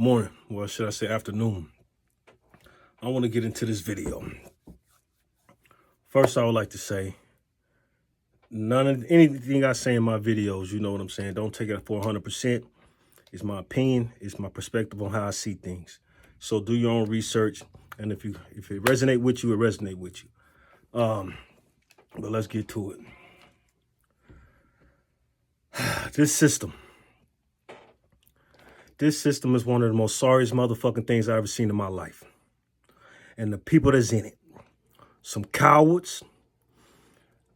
morning, well, should I say afternoon. I want to get into this video. First, I would like to say, none of anything I say in my videos, you know what I'm saying, don't take it for 100%. It's my opinion. It's my perspective on how I see things. So do your own research, and if it resonate with you, it resonate with you. But let's get to it. This system is one of the most sorriest motherfucking things I've ever seen in my life. And the people that's in it, some cowards.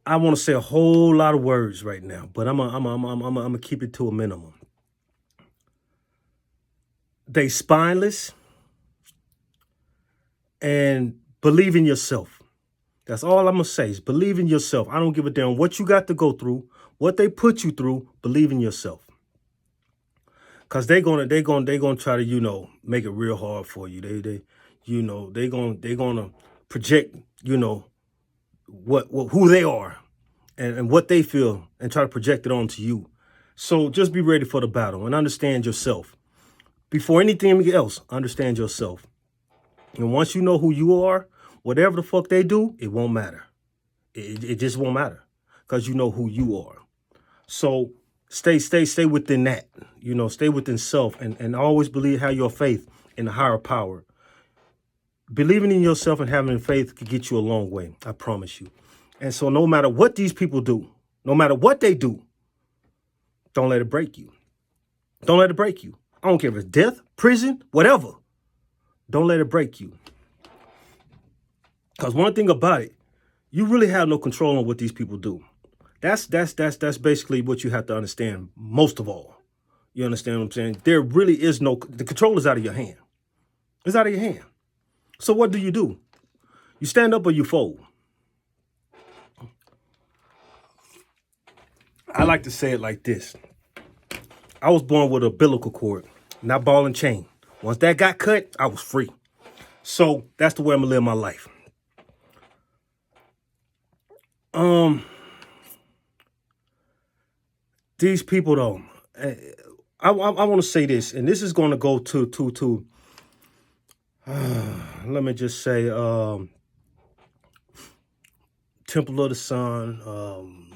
I want to say a whole lot of words right now, but I'm gonna keep it to a minimum. They spineless and believe in yourself. That's all I'm gonna say is believe in yourself. I don't give a damn what you got to go through, what they put you through. Believe in yourself, cause they're gonna try to make it real hard for you. They're gonna project what who they are and what they feel and try to project it onto you. So just be ready for the battle and understand yourself. Before anything else, understand yourself. And once you know who you are, whatever the fuck they do, it won't matter. It just won't matter because you know who you are. So stay within that, stay within self and always have your faith in the higher power. Believing in yourself and having faith could get you a long way. I promise you. And so no matter what these people do, no matter what they do, don't let it break you. Don't let it break you. I don't care if it's death, prison, whatever. Don't let it break you. Because one thing about it, you really have no control on what these people do. That's basically what you have to understand most of all. You understand what I'm saying? There really is the control is out of your hand. It's out of your hand. So what do? You stand up or you fold. I like to say it like this. I was born with an umbilical cord, not ball and chain. Once that got cut, I was free. So that's the way I'm gonna live my life. These people though, I want to say this, and this is going to go to let me just say, Temple of the Sun,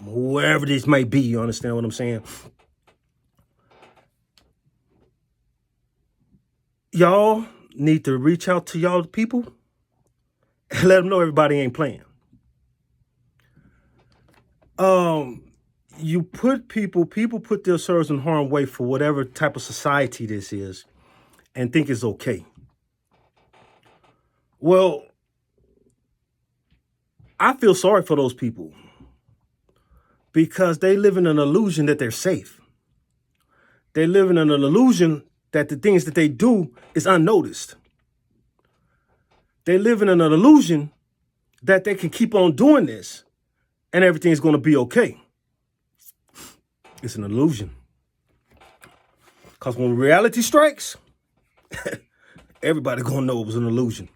whoever this may be, you understand what I'm saying? Y'all need to reach out to y'all people and let them know everybody ain't playing. You put people put themselves in harm's way for whatever type of society this is and think it's okay. Well, I feel sorry for those people because they live in an illusion that they're safe. They live in an illusion that the things that they do is unnoticed. They live in an illusion that they can keep on doing this and everything's going to be okay. It's an illusion. Because when reality strikes, everybody going to know it was an illusion.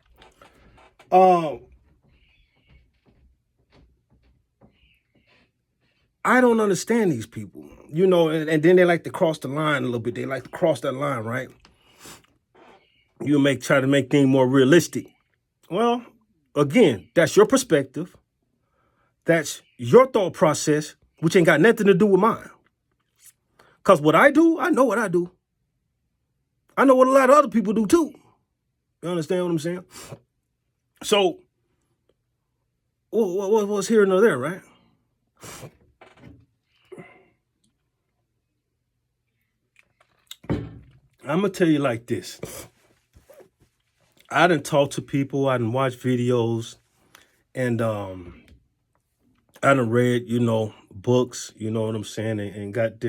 I don't understand these people, and then they like to cross the line a little bit. They like to cross that line, right? Try to make things more realistic. Well, again, that's your perspective. That's your thought process, which ain't got nothing to do with mine. Because what I do, I know what I do. I know what a lot of other people do too. You understand what I'm saying? So, what's here and there, right? I'm going to tell you like this. I done talk to people, I done watch videos, and I done read, books, you know what I'm saying, and got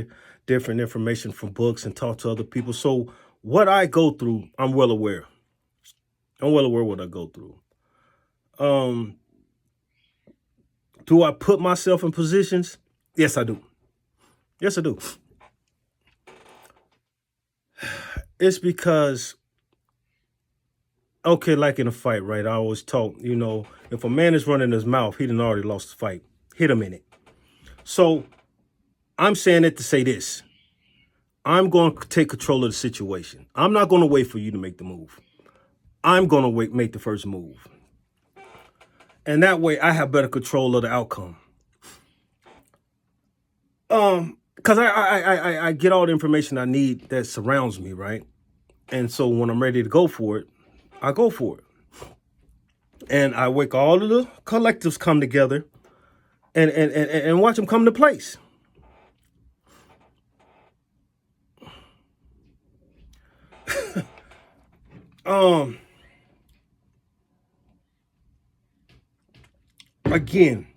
different information from books and talk to other people. So what I go through, I'm well aware. I'm well aware what I go through. Do I put myself in positions? Yes, I do. Yes, I do. It's because, okay, like in a fight, right? I always talk, if a man is running his mouth, he done already lost the fight. Hit him in it. So I'm saying it to say this. I'm going to take control of the situation. I'm not going to wait for you to make the move. I'm going to make the first move. And that way I have better control of the outcome. Because I get all the information I need that surrounds me, right? And so when I'm ready to go for it, I go for it. And I wake all of the collectives come together and watch them come to place. Again,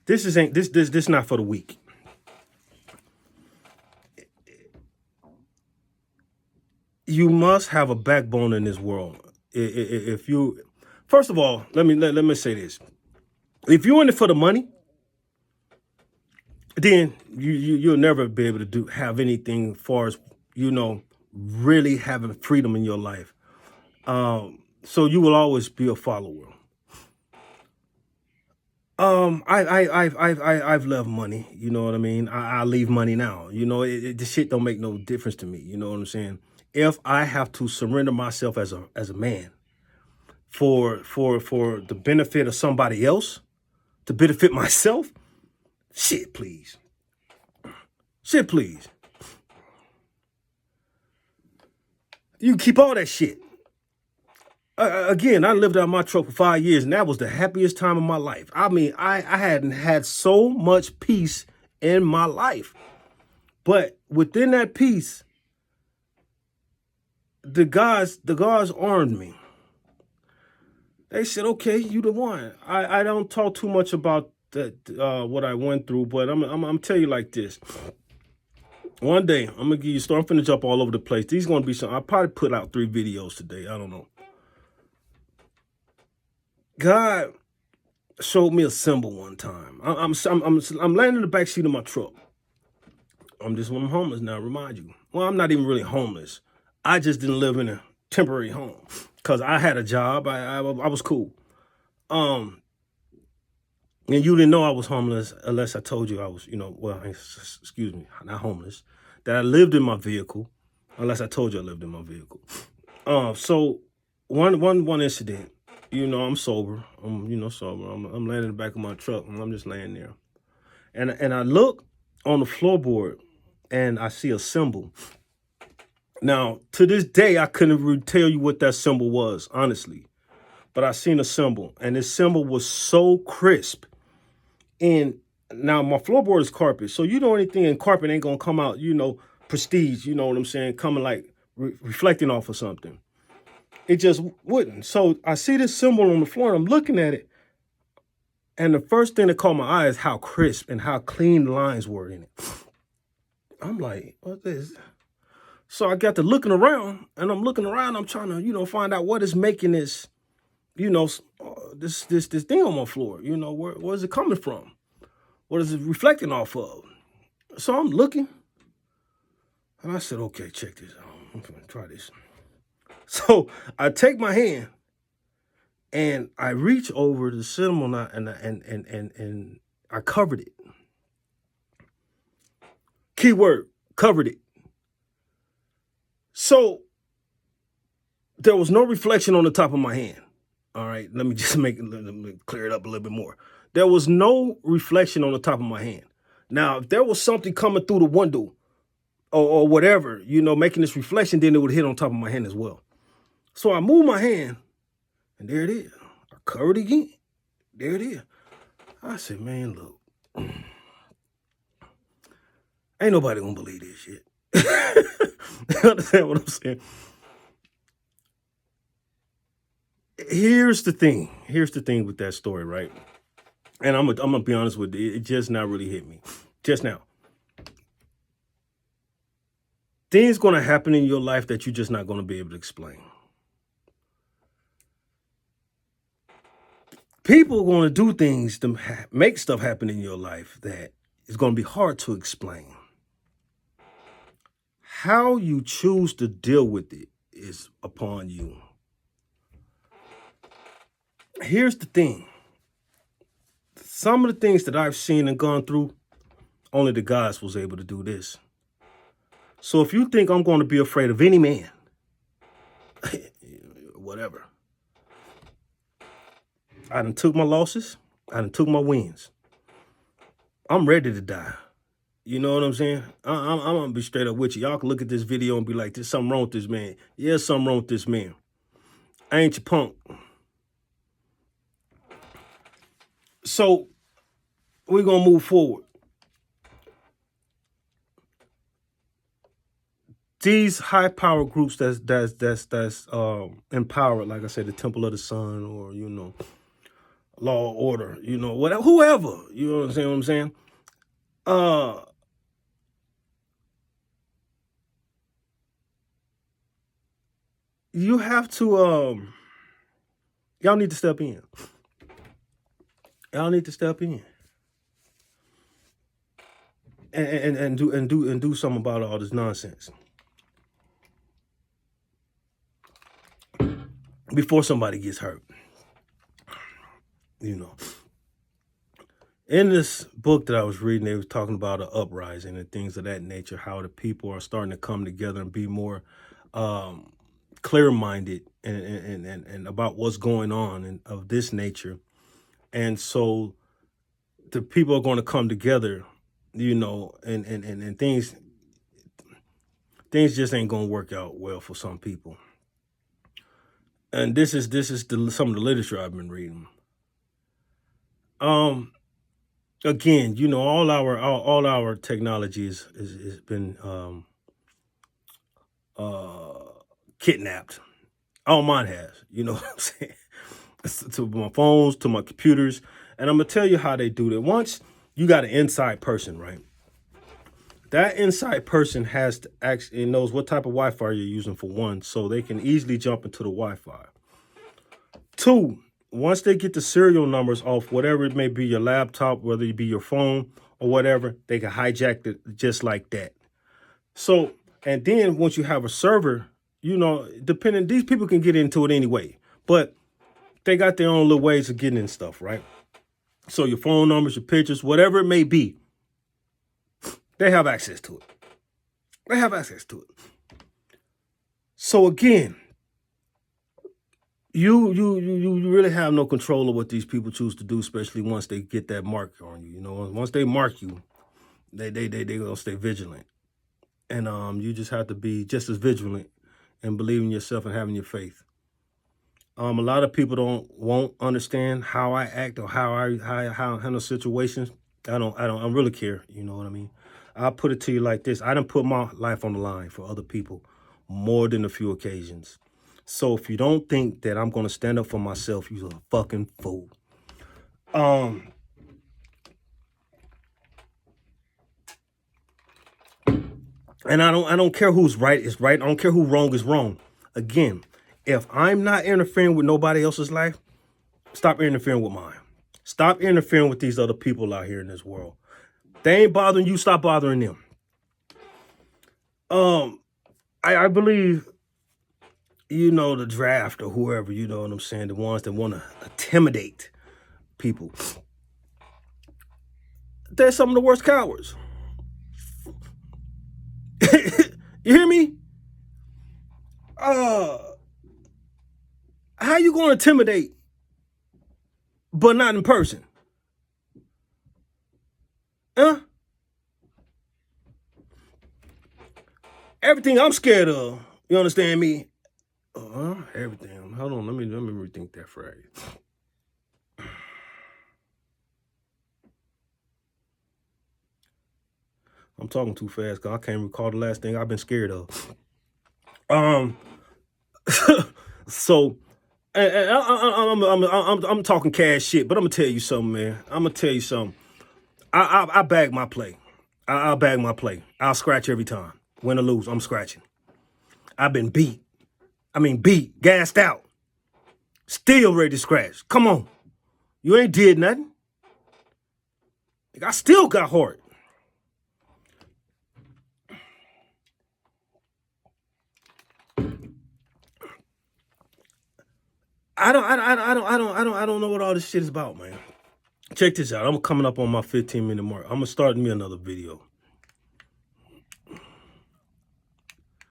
this not for the weak. You must have a backbone in this world. If you, first of all, let me say this: if you're in it for the money, then you'll never be able to have anything as far as really having freedom in your life. So you will always be a follower. I've loved money. You know what I mean? I leave money now. This shit don't make no difference to me. You know what I'm saying? If I have to surrender myself as a man for the benefit of somebody else, to benefit myself, shit, please. Shit, please. You can keep all that shit. Again, I lived out my truck for 5 years, and that was the happiest time of my life. I mean, I hadn't had so much peace in my life. But within that peace, the guys armed me. They said, okay, you the one. I don't talk too much about that what I went through, but I'm tell you like this. One day, I'm gonna give you a story. I'm finna jump all over the place. These gonna be some. I'll probably put out 3 videos today. I don't know. God showed me a symbol one time. I'm laying in the backseat of my truck. I'm homeless now, remind you. Well, I'm not even really homeless. I just didn't live in a temporary home because I had a job. I was cool. And you didn't know I was homeless unless I told you I was, excuse me, not homeless, that I lived in my vehicle, unless I told you I lived in my vehicle. So one incident. I'm sober. I'm sober. I'm laying in the back of my truck, and I'm just laying there. And I look on the floorboard, and I see a symbol. Now, to this day, I couldn't really tell you what that symbol was, honestly. But I seen a symbol, and this symbol was so crisp. And now my floorboard is carpet, so anything in carpet ain't gonna come out, prestige. You know what I'm saying? Coming like reflecting off of something. It just wouldn't. So I see this symbol on the floor, and I'm looking at it. And the first thing that caught my eye is how crisp and how clean the lines were in it. I'm like, what's this? So I got to looking around, and I'm looking around. I'm trying to, find out what is making this, this thing on my floor. Where is it coming from? What is it reflecting off of? So I'm looking, and I said, okay, check this out. I'm gonna try this. So I take my hand and I reach over the symbol and I covered it. Keyword, covered it. So there was no reflection on the top of my hand. All right, let me clear it up a little bit more. There was no reflection on the top of my hand. Now, if there was something coming through the window or whatever, making this reflection, then it would hit on top of my hand as well. So I move my hand, and there it is. I cover it again. There it is. I said, man, look. Ain't nobody gonna believe this shit. You understand what I'm saying? Here's the thing. Here's the thing with that story, right? And I'm gonna be honest with you. It just now really hit me. Just now. Things gonna happen in your life that you're just not gonna be able to explain. People are going to do things to make stuff happen in your life that is going to be hard to explain. How you choose to deal with it is upon you. Here's the thing. Some of the things that I've seen and gone through, Only the gods was able to do this. So if you think I'm going to be afraid of any man, whatever. I done took my losses. I done took my wins. I'm ready to die. You know what I'm saying? I'm gonna be straight up with you. Y'all can look at this video and be like, "There's something wrong with this man." Yeah, something wrong with this man. I ain't your punk. So we're gonna move forward. These high power groups that's empowered, like I said, the Temple of the Sun, or Law and Order, whatever, whoever, you know what I'm saying? You have to y'all need to step in. Y'all need to step in and do something about all this nonsense before somebody gets hurt. In this book that I was reading, they was talking about an uprising and things of that nature, how the people are starting to come together and be more clear-minded and about what's going on and of this nature. And so the people are going to come together, and things just ain't going to work out well for some people. And this is some of the literature I've been reading. Again, all our technology has been kidnapped. All mine has, you know what I'm saying? To my phones, to my computers. And I'm gonna tell you how they do that. Once you got an inside person, right? That inside person has to actually knows what type of Wi-Fi you're using, for one, so they can easily jump into the Wi-Fi. Two, once they get the serial numbers off whatever it may be, your laptop, whether it be your phone or whatever, they can hijack it just like that. So, and then once you have a server, these people can get into it anyway, but they got their own little ways of getting in stuff, right? So your phone numbers, your pictures, whatever it may be, they have access to it. So again, you really have no control of what these people choose to do, especially once they get that mark on you. Once they mark you, they gonna stay vigilant, and you just have to be just as vigilant and believe in yourself and having your faith. A lot of people won't understand how I act or how I handle situations. I don't really care. You know what I mean? I'll put it to you like this: I done put my life on the line for other people more than a few occasions. So if you don't think that I'm gonna stand up for myself, you're a fucking fool. And I don't care who's right is right. I don't care who wrong is wrong. Again, if I'm not interfering with nobody else's life, stop interfering with mine. Stop interfering with these other people out here in this world. They ain't bothering you, stop bothering them. I believe, the draft or whoever, you know what I'm saying, the ones that want to intimidate people, they're some of the worst cowards. You hear me? How you going to intimidate, but not in person? Huh? Everything I'm scared of, you understand me? Everything. Hold on, let me rethink that phrase. I'm talking too fast because I can't recall the last thing I've been scared of. So, and I'm talking cash shit, but I'm gonna tell you something, man. I bag my play. I'll bag my play. I'll scratch every time. Win or lose, I'm scratching. I've been beat, gassed out, still ready to scratch. Come on, you ain't did nothing. I still got heart. I don't know what all this shit is about, man. check this out. I'm coming up on my 15-minute mark. I'm going to start me another video.